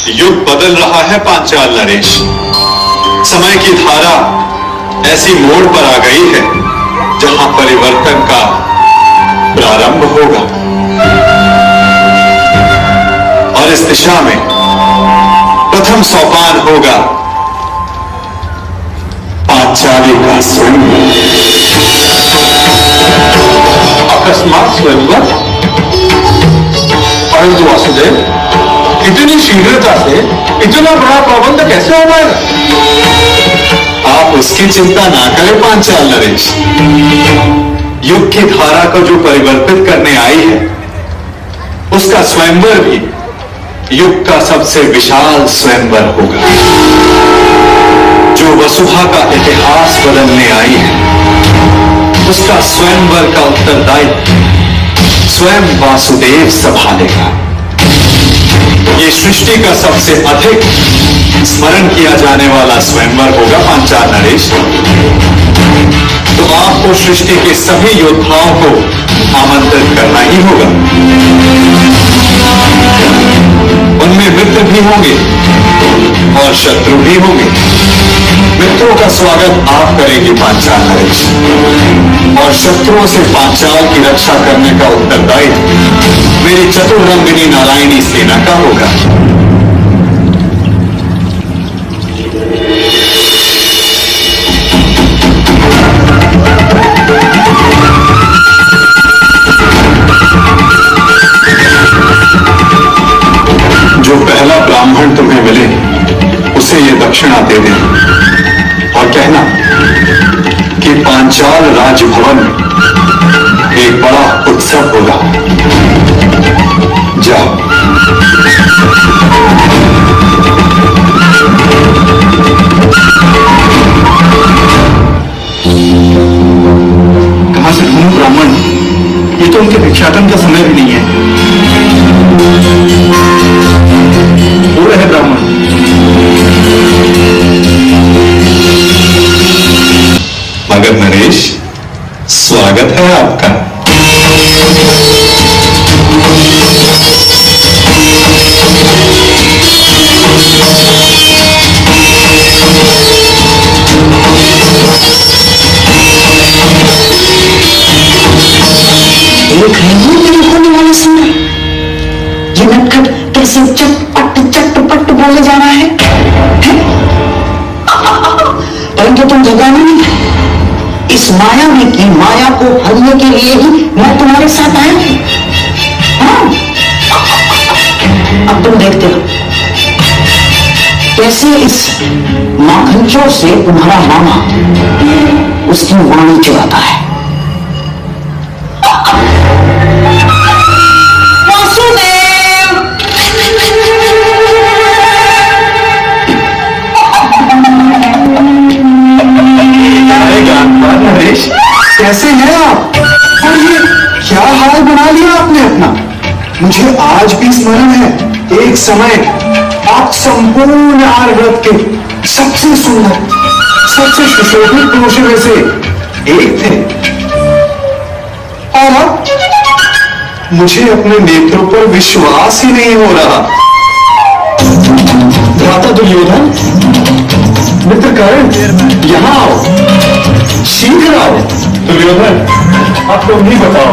युग बदल रहा है पांचाल नरेश। समय की धारा ऐसी मोड़ पर आ गई है जहां परिवर्तन का प्रारंभ होगा और इस दिशा में प्रथम सोपान होगा पांचाली का स्वयंवर। अकस्मात स्वयंवर? परंतु वासुदेव, इतनी शीघ्रता से इतना बड़ा प्रबंध कैसे हो पाएगा? आप उसकी चिंता ना करें पांचाल नरेश। युग की धारा को जो परिवर्तित करने आई है उसका स्वयंवर भी युग का सबसे विशाल स्वयंवर होगा। जो वसुधा का इतिहास बदलने आई है उसका स्वयंवर का उत्तरदायित्व स्वयं वासुदेव संभालेगा। ये सृष्टि का सबसे अधिक स्मरण किया जाने वाला स्वयंवर होगा पांचाल नरेश। तो आपको सृष्टि के सभी योद्धाओं को आमंत्रित करना ही होगा। उनमें मित्र भी होंगे और शत्रु भी होंगे। मित्रों का स्वागत आप करेंगे पांचाल नरेश और शत्रुओं से पांचाल की रक्षा करने का उत्तरदायित्व मेरी चतुर्रंगिनी नारायणी सेना का होगा। जो पहला ब्राह्मण तुम्हें मिले उसे ये दक्षिणा दे देना और कहना कि पांचाल राजभवन में एक बड़ा उत्सव होगा। जाओ। कहां से ढूंढूं ब्राह्मण? ये तो उनके भिक्षाटन का समय भी नहीं है। वो रहे ब्राह्मण। मगर नरेश, स्वागत है आपका। देख रहे हो मेरे होने वाले समय? ये नटखट कैसे चटपट बोले जा रहा है? परंतु तुम घबराना नहीं। इस मायावी की माया को हरने के लिए ही मैं तुम्हारे साथ आया हूं। हाँ? अब तुम देखते हो कैसे इस माखनचोर से तुम्हारा मामा उसकी वाणी चुराता है। नरेश, कैसे हैं आप? और ये क्या हाल बना लिया आपने अपना? मुझे आज भी स्मरण है, एक समय आप संपूर्ण आर्यव्रत के सबसे सुंदर, सबसे सुशोभित पुरुषों में से एक थे। और अब मुझे अपने नेत्रों पर विश्वास ही नहीं हो रहा। भ्राता दुर्योधन, मित्र कर्ण, यहां आओ, शीघ्र आओ। दुर्योधन, अब तुम ही बताओ,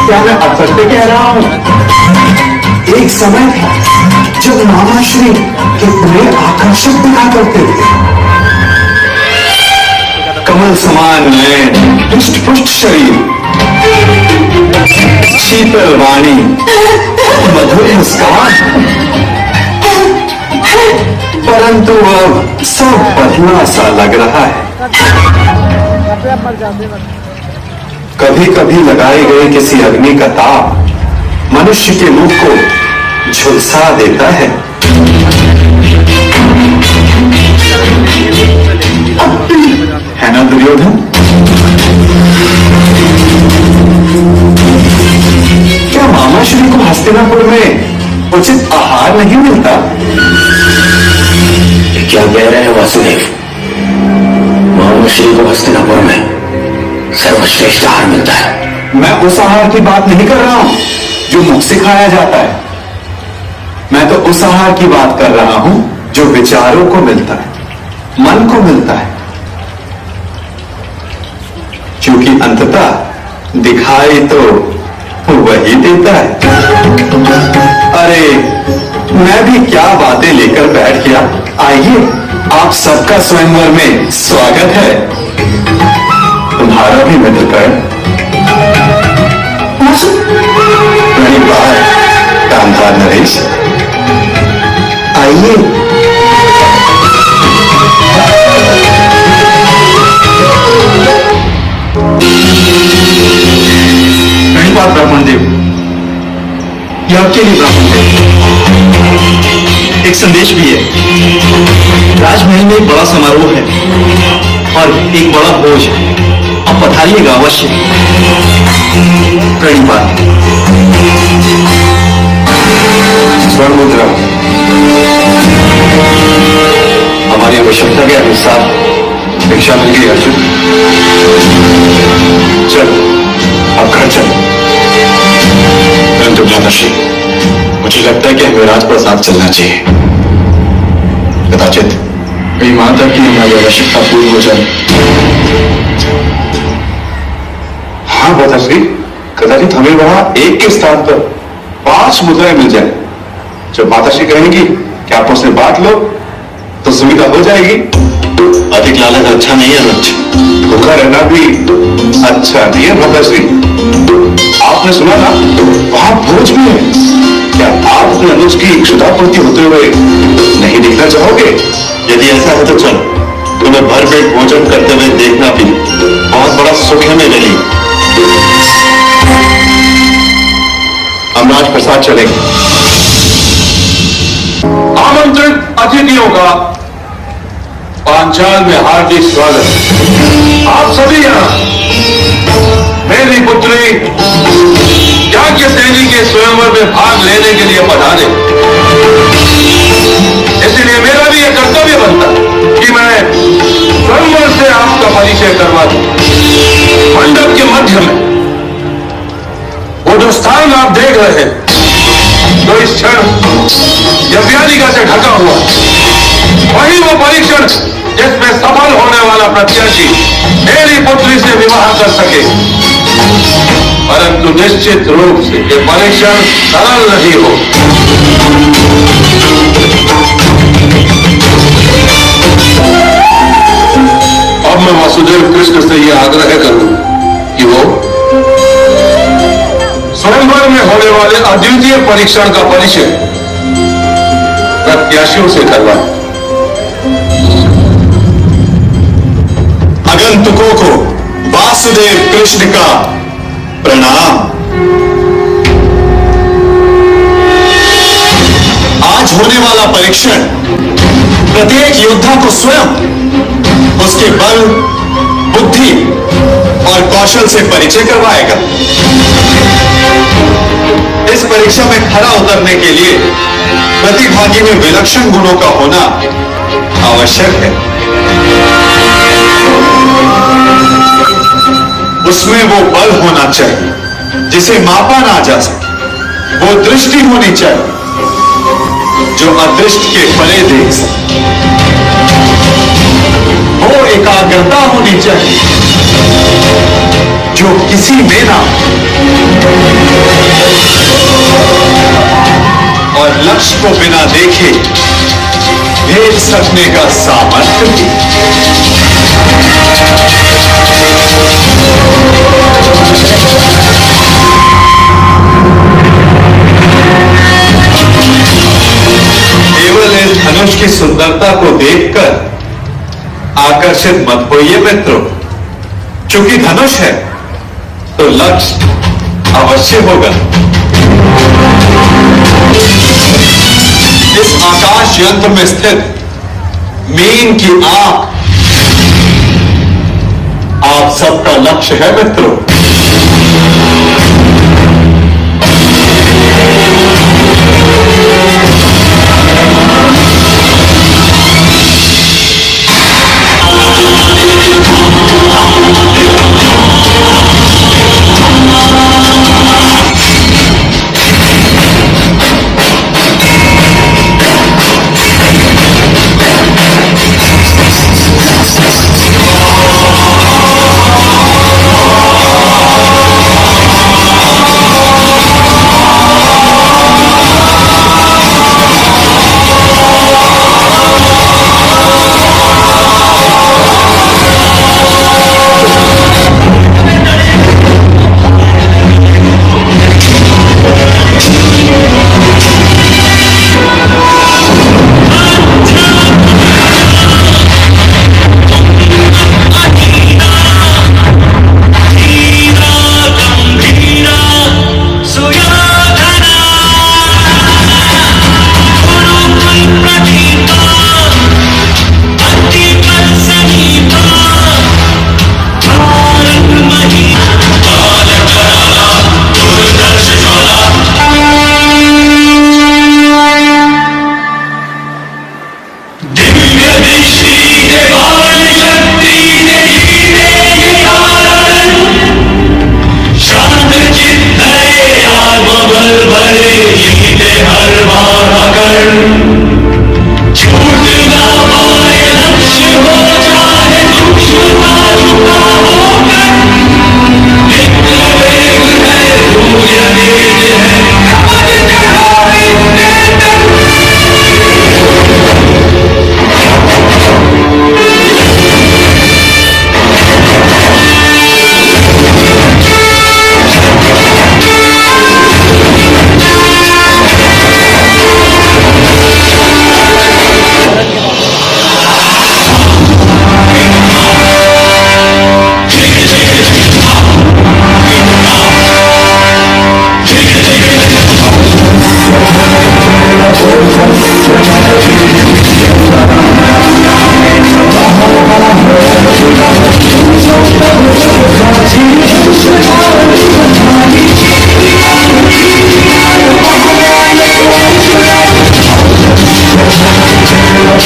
क्या मैं असत्य कह रहा हूं? एक समय था जब मामाश्री कितने आकर्षक दिखा करते थे। कमल समान नयन, पुष्ट पुष्ट शरीर, शीतल वाणी, मधुर मुस्कान। परंतु अब सब बदला सा लग रहा है। कभी कभी लगाए गए किसी अग्नि का ताप मनुष्य के मुख को झुलसा देता है। है ना दुर्योधन? क्या मामाश्री को हस्तिनापुर में उचित आहार नहीं मिलता? क्या कह रहे हैं वासुदेव? मामाश्री को हस्तिनापुर में सर्वश्रेष्ठ आहार मिलता है। मैं उस आहार की बात नहीं कर रहा हूं जो मुख से खाया जाता है। मैं तो उस आहार की बात कर रहा हूं जो विचारों को मिलता है, मन को मिलता है, क्योंकि अंततः दिखाई तो वही देता है। अरे मैं भी क्या बातें लेकर बैठ गया। आइए, आप सबका स्वयंवर में स्वागत है। तुम्हारा भी मित्र कर्ण। बड़ी बात कामधार नरेश, आइए। बड़ी बात ब्राह्मण देव, यह आपके लिए ब्राह्मण देव। एक संदेश भी है। राजमहल में एक बड़ा समारोह है और एक बड़ा भोज है। आप पधारिएगा अवश्य। प्रणिपात। स्वर्ण मुद्रा हमारी आवश्यकता के अनुसार भिक्षा मिल गई। अर्जुन चलो, अब घर चलो। परंतु भ्रातर्षि, मुझे लगता है कि हमें राजप्रसाद चलना चाहिए। कदाचित मेरी माता की हमारी आवश्यकता पूरी हो जाए। हाँ भ्रातर्षि, कदाचित हमें वहां एक के स्थान पर 5 मुद्राएं मिल जाए। जब माताश्री कहेंगी कि आप उससे बांट लो तो सुविधा हो जाएगी। अधिक लालच अच्छा नहीं है लक्ष्य। भूखा रहना भी अच्छा नहीं है भ्रातर्षि। आपने सुना ना, वहां भोज भी है। क्या आप अपने अनुज की क्षुधापूर्ति होते हुए नहीं देखना चाहोगे? यदि ऐसा है तो चलो, तुम्हें भर पेट भोजन करते हुए देखना भी बहुत बड़ा सुख है मेरे लिए। हम राजप्रसाद चलेंगे। आमंत्रित अतिथियों का पांचाल में हार्दिक स्वागत। आप सभी यहाँ मेरी पुत्री याज्ञसेनी के स्वयंवर में भाग लेने के लिए पधारे। इसलिए मेरा भी यह कर्तव्य बनता कि मैं स्वयंवर से आपका परिचय करवा दूं। मंडप के मध्य में वो जो स्थान आप देख रहे हैं, जो इस क्षण यज्ञालिका से ढका हुआ, वही वो परीक्षण जिसमें सफल होने वाला प्रत्याशी मेरी पुत्री से विवाह कर सके। परंतु निश्चित रूप से ये परीक्षण सरल नहीं हो। अब मैं वासुदेव कृष्ण से यह आग्रह करूं कि वो स्वयंवर में होने वाले अद्वितीय परीक्षण का परिचय प्रत्याशियों से करवाएं। आगंतुकों को वासुदेव कृष्ण का प्रणाम। आज होने वाला परीक्षण प्रत्येक योद्धा को स्वयं उसके बल, बुद्धि और कौशल से परिचय करवाएगा। इस परीक्षा में खरा उतरने के लिए प्रतिभागी में विलक्षण गुणों का होना आवश्यक है। उसमें वो बल होना चाहिए जिसे मापा ना जा सके। वो दृष्टि होनी चाहिए जो अदृष्ट के परे देख सके। वो एकाग्रता होनी चाहिए जो किसी में ना, और लक्ष्य को बिना देखे भेज सकने का सामर्थ्य भी। केवल इस धनुष की सुंदरता को देखकर आकर्षित मत होइए मित्रों। चूंकि धनुष है तो लक्ष्य अवश्य होगा। इस आकाश यंत्र में स्थित मीन की आंख आप सबका लक्ष्य है मित्रों।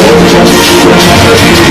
Thank you.